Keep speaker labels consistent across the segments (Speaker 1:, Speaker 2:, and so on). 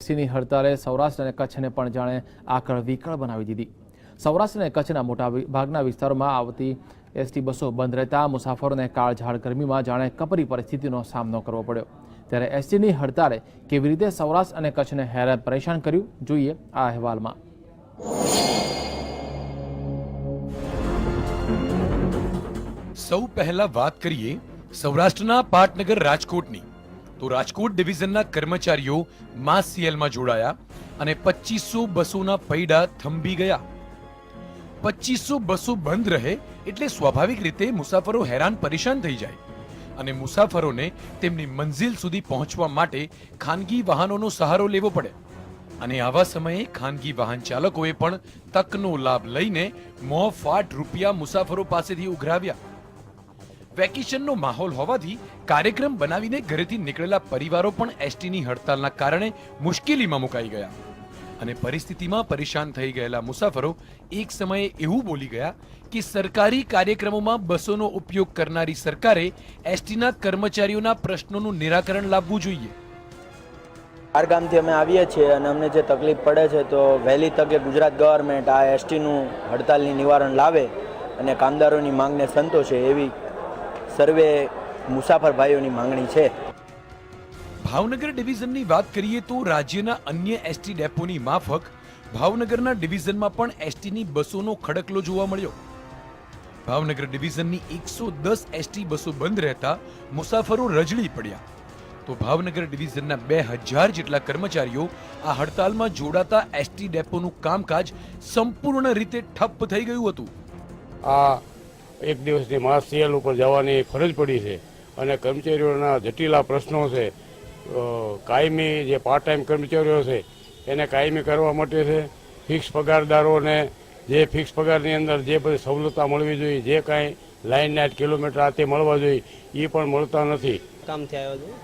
Speaker 1: એસટીની હડતાલે સૌરાષ્ટ્ર અને કચ્છને પણ જાણે આકળ વિકળ બનાવી દીધી। સૌરાષ્ટ્ર અને કચ્છના મોટા ભાગના વિસ્તારોમાં આવતી એસટી બસો બંધ રહેતા મુસાફરોને કાળઝાળ ગરમીમાં જાણે કપરી પરિસ્થિતિનો સામનો કરવો પડ્યો। ત્યારે એસટીની હડતાલે કેવી રીતે સૌરાષ્ટ્ર અને કચ્છને હેરાન પરેશાન કર્યું, જોઈએ આ અહેવાલમાં।
Speaker 2: સૌ પહેલા વાત કરીએ સૌરાષ્ટ્રના પાટનગર રાજકોટની, તો રાજકોટ ડિવિઝનના કર્મચારીઓ માસ સીએલમાં જોડાયા અને 2500 બસોના પૈડા થંભી ગયા। 2500 બસો બંધ રહે એટલે સ્વાભાવિક રીતે મુસાફરો હેરાન પરેશાન થઈ જાય અને મુસાફરોને તેમની મંઝિલ સુધી પહોંચવા માટે ખાનગી વાહનોનો સહારો લેવો પડે અને આવા સમયે ખાનગી વાહન ચાલકોએ પણ તકનો લાભ લઈને મોંફાટ રૂપિયા મુસાફરો પાસેથી ઉઘરાવ્યા। વેકેશનનો માહોલ હોવાથી કાર્યક્રમ બનાવીને ઘરેથી નીકળેલા પરિવારો પણ એસટીની હડતાલના કારણે મુશ્કેલીમાં મુકાઈ ગયા અને પરિસ્થિતિમાં પરેશાન થઈ ગયેલા મુસાફરો એક સમયે એવું બોલી ગયા કે સરકારી કાર્યક્રમોમાં બસોનો ઉપયોગ કરનારી સરકારે એસટીના કર્મચારીઓના પ્રશ્નોનું નિરાકરણ લાવવું જોઈએ।
Speaker 3: બારગામથી અમે આવીએ છીએ અને અમને જે તકલીફ પડે છે તો વહેલી તકે ગુજરાત ગવર્મેન્ટ આ એસટીનું હડતાલની નિવારણ લાવે અને કામદારોની માંગને સંતોષે એવી સર્વે મુસાફર ભાઈઓની માંગણી છે।
Speaker 2: ભાવનગર ડિવિઝનની વાત કરીએ તો રાજ્યના અન્ય એસટી ડેપોની માફક ભાવનગરના ડિવિઝનમાં પણ એસટીની બસોનો ખડકલો જોવા મળ્યો। ભાવનગર ડિવિઝનની 110 એસટી બસો બંધ રહેતા મુસાફરો રજળી પડ્યા, તો ભાવનગર ડિવિઝનના 2000 જેટલા કર્મચારીઓ આ હડતાલમાં જોડાતા એસટી ડેપોનું કામકાજ સંપૂર્ણ રીતે ઠપ્પ થઈ ગયું હતું।
Speaker 4: આ એક દિવસની માસ સીએલ ઉપર જવાની ફરજ પડી છે અને કર્મચારીઓના જટિલા પ્રશ્નો છે, કાયમી જે પાર્ટ ટાઈમ કર્મચારીઓ છે એને કાયમી કરવા માટે છે। ફિક્સ પગારદારોને જે ફિક્સ પગારની અંદર જે બધી સવલતો મળવી જોઈએ, જે કાંઈ લાઇન નાઇટ કિલોમીટર આ તે મળવા જોઈએ એ પણ મળતા નથી।
Speaker 5: કામથી આવ્યો છું,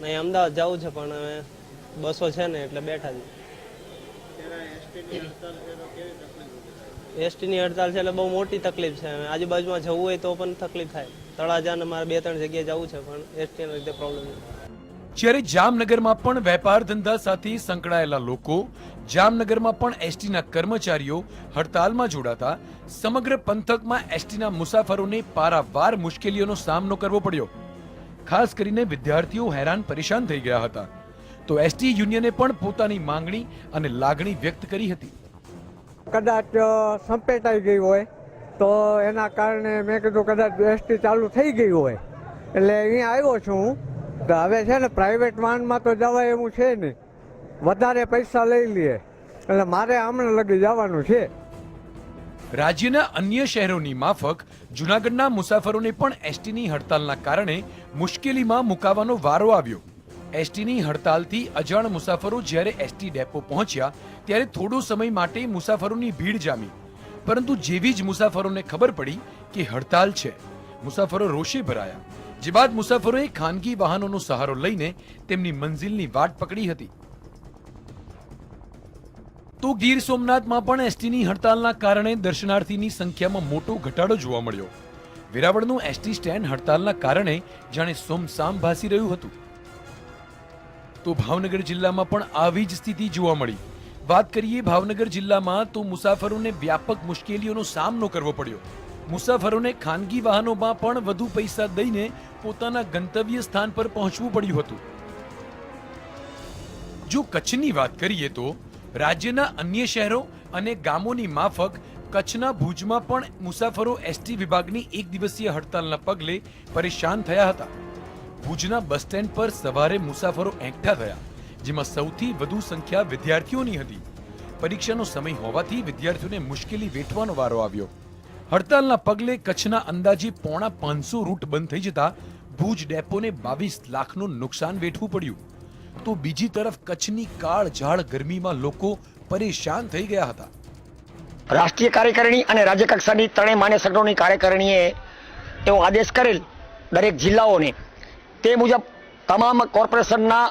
Speaker 5: નહીં અમદાવાદ જવું છે પણ હવે બસો છે ને એટલે બેઠા છે। એસટીની હડતાલ છે એટલે બહુ મોટી તકલીફ છે। આજુબાજુમાં જવું હોય તો પણ તકલીફ થાય। તળાજાને મારે 2-3 જગ્યાએ જવું છે પણ એસટીના લીધે પ્રોબ્લેમ છે।
Speaker 2: જ્યારે જામનગરમાં પણ વેપાર ધંધા સાથે સંકળાયેલા લોકો, જામનગરમાં પણ એસટીના કર્મચારીઓ હડતાલમાં જોડાતા સમગ્ર પંથકમાં એસટીના મુસાફરોને પારાવાર મુશ્કેલીઓનો સામનો કરવો પડ્યો। ખાસ કરીને વિદ્યાર્થીઓ હેરાન પરેશાન થઈ ગયા હતા, તો એસટી યુનિયને પણ પોતાની માંગણી અને લાગણી વ્યક્ત કરી હતી।
Speaker 6: કદાચ સંપેટાઈ ગઈ હોય તો એના કારણે મેં કીધું કદાચ એસટી ચાલુ થઈ ગઈ હોય એટલે અહીંયા આવ્યો છું હું। તો હવે છે ને પ્રાઇવેટ વાહનમાં તો જવાય એવું છે નહીં, વધારે પૈસા લઈ લઈએ એટલે મારે હમણાં લગી જવાનું છે।
Speaker 2: રાજ્યના અન્ય શહેરોની માફક જૂનાગઢના મુસાફરોને પણ એસટીની હડતાલના કારણે મુશ્કેલીમાં મુકાવાનો વારો આવ્યો। એસટીની હડતાલથી અજાણ મુસાફરો જ્યારે એસટી ડેપો પહોંચ્યા ત્યારે થોડો સમય માટે મુસાફરોની ભીડ જામી, પરંતુ જેવી જ મુસાફરોને ખબર પડી કે હડતાલ છે, મુસાફરો રોષે ભરાયા, જે બાદ મુસાફરોએ ખાનગી વાહનોનો સહારો લઈને તેમની મંઝિલની વાટ પકડી હતી। તો ગીર સોમનાથમાં પણ એસટીની હડતાલના કારણે દર્શનાર્થીની સંખ્યામાં મોટો ઘટાડો જોવા મળ્યો। વેરાવળનું એસટી સ્ટેન્ડ હડતાલના કારણે જાણે સોમસામ ભાસી રહ્યું હતું। તો ભાવનગર જિલ્લામાં પણ આવી જ સ્થિતિ જોવા મળી। વાત કરીએ ભાવનગર જિલ્લામાં તો મુસાફરોને વ્યાપક મુશ્કેલીઓનો સામનો કરવો પડ્યો। મુસાફરોને ખાનગી વાહનોમાં પણ વધુ પૈસા દઈને પોતાના ગંતવ્ય સ્થાન પર પહોંચવું પડ્યું હતું। જો કચ્છની વાત કરીએ તો રાજ્યના અન્ય શહેરો અને ગામોની માફક કચ્છના ભુજમાં પણ મુસાફરો એસટી વિભાગની એક દિવસીય હડતાલના પગલે પરેશાન થયા હતા। ભુજના બસ સ્ટેન્ડ પર સવારે મુસાફરો એકઠા થયા, જેમાં સૌથી વધુ સંખ્યા વિદ્યાર્થીઓની હતી। પરીક્ષાનો સમય હોવાથી વિદ્યાર્થીઓને મુશ્કેલી વેઠવાનો વારો આવ્યો। હડતાલના પગલે કચ્છના અંદાજે 550 રૂટ બંધ થઈ જતા ભુજ ડેપોને 22 લાખનું નુકસાન વેઠવું પડ્યું। તો બીજી તરફ કચ્છની કાળઝાળ ગરમીમાં લોકો પરેશાન થઈ ગયા હતા।
Speaker 7: રાષ્ટ્રીય કાર્યકારિણી અને રાજ્ય કક્ષાની ત્રણેય માન્ય સંગઠનોની કાર્યકારિણીએ એવો આદેશ કરેલ દરેક જિલ્લાઓને, તે મુજબ તમામ કોર્પોરેશનના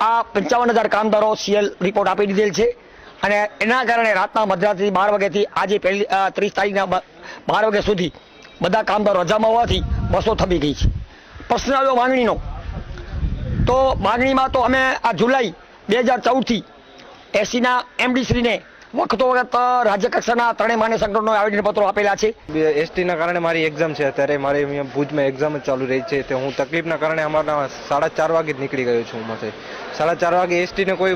Speaker 7: આ 55,000 કામદારો સીએલ રિપોર્ટ આપી દીધેલ છે અને એના કારણે રાતના મધરાત્રિ 12 વાગ્યાથી આજે 30 તારીખના 12 વાગ્યા સુધી બધા કામદારો રજામાં હોવાથી બસો થબી ગઈ છે। પ્રશ્ન આવ્યો માંગણીનો, તો માંગણીમાં તો અમે આ જુલાઈ 2014થી એસટીના એમડી શ્રીને વખતો વખત રાજ્ય કક્ષાના ત્રણેય માન્ય સંગઠનોએ આવેદનપત્રો આપેલા છે.
Speaker 8: એસટીના કારણે મારી એક્ઝામ છે, અત્યારે મારી અહીંયા ભુજમાં એક્ઝામ જ ચાલુ રહી છે. તો હું તકલીફના કારણે અમારા 4:30 વાગે જ નીકળી ગયો છું. હું 4:30 વાગે એસટીને કોઈ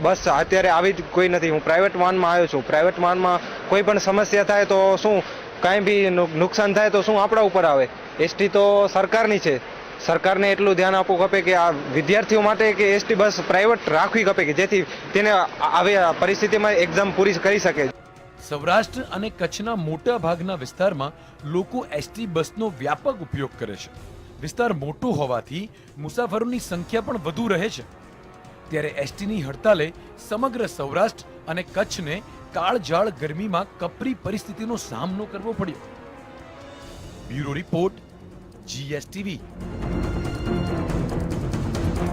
Speaker 8: બસ અત્યારે આવી જ કોઈ નથી. હું પ્રાઇવેટ વાનમાં આવ્યો છું. પ્રાઇવેટ વાનમાં કોઈ પણ સમસ્યા થાય તો શું, કાંઈ બી નુકસાન થાય તો શું આપણા ઉપર આવે? એસટી તો સરકારની છે. સરકારને એટલું ધ્યાન આપવું ખપે કે આ વિદ્યાર્થીઓ માટે કે એસટી બસ પ્રાઇવેટ રાખવી ખપે કે જેથી તેને આવી પરિસ્થિતિમાં એક્ઝામ પૂરી કરી શકે.
Speaker 2: સૌરાષ્ટ્ર અને કચ્છના મોટા ભાગના વિસ્તારમાં લોકો એસટી બસનો વ્યાપક ઉપયોગ કરે છે. વિસ્તાર મોટો હોવાથી મુસાફરોની સંખ્યા પણ વધુ રહે છે. ત્યારે એસટીની હડતાલે સમગ્ર સૌરાષ્ટ્ર અને કચ્છને કાળઝાળ ગરમીમાં કપરી પરિસ્થિતિનો સામનો કરવો પડ્યો. Bureau report, GSTV.